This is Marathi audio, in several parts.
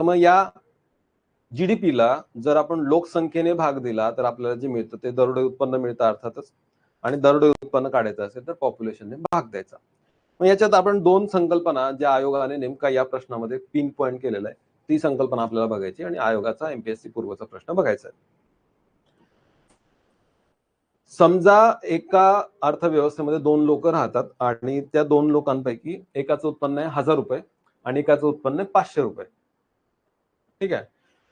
मग या जीडीपीला जर आपण लोकसंख्येने भाग दिला तर आपल्याला जे मिळतं ते दरडोई उत्पन्न मिळतं अर्थातच, आणि दरडोई उत्पन्न काढायचं असेल तर पॉप्युलेशनने भाग द्यायचा. मग याच्यात आपण दोन संकल्पना ज्या आयोगाने नेमका या प्रश्नामध्ये पिन पॉइंट केलेला आहे ती संकल्पना आपल्याला बघायची आणि आयोगाचा एमपीएससी पूर्वचा प्रश्न बघायचा आहे. समजा एका अर्थव्यवस्थेमध्ये दोन लोक राहतात आणि त्या दोन लोकांपैकी एकाचं उत्पन्न आहे 1000 रुपये आणि एकाचं उत्पन्न आहे 500 रुपये. ठीक आहे.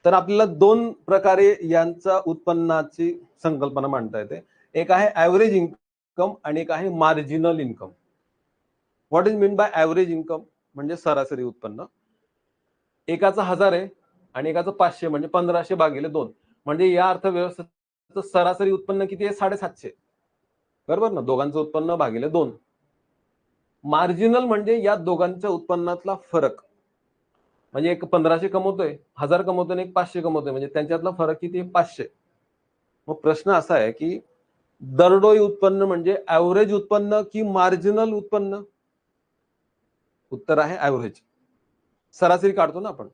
तर आपल्याला दोन प्रकारे यांचा उत्पन्नाची संकल्पना मांडता येते. एक आहे ऍव्हरेज इन्कम आणि एक आहे marginal income. What is mean by average income म्हणजे सरासरी उत्पन्न. एकाचं 1000 आहे आणि एकाचं 500 म्हणजे 1500 भागिले 2 म्हणजे या अर्थव्यवस्थेचं सरासरी उत्पन्न किती आहे 750. बरोबर ना, दोघांचं उत्पन्न भागिले 2. मार्जिनल म्हणजे या दोघांच्या उत्पन्नातला फरक. म्हणजे एक 1500 कमवतोय, 1000 कमवतोय आणि एक 500 कमवतोय, म्हणजे त्यांच्यातला फरक किती आहे 500. मग प्रश्न असा आहे की दरडोई उत्पन्न म्हणजे ऍव्हरेज उत्पन्न की मार्जिनल उत्पन्न? उत्तर आहे ऍव्हरेज. सरासरी काढतो ना आपण.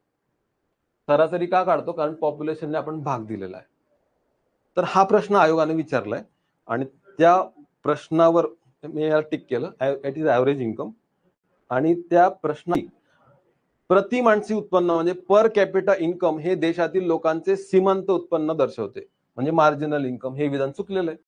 सरासरी का काढतो? कारण पॉप्युलेशनने आपण भाग दिलेला आहे. तर हा प्रश्न आयोगाने विचारलाय आणि त्या प्रश्नावर मी याला टिक केलं, इट इज ऍव्हरेज इन्कम. आणि त्या प्रश्नात प्रति माणसी उत्पन्न म्हणजे पर कॅपिटा इन्कम हे देशातील लोकांचे सीमांत उत्पन्न दर्शवते, म्हणजे मार्जिनल इन्कम. हे विधान चुकलेलं आहे.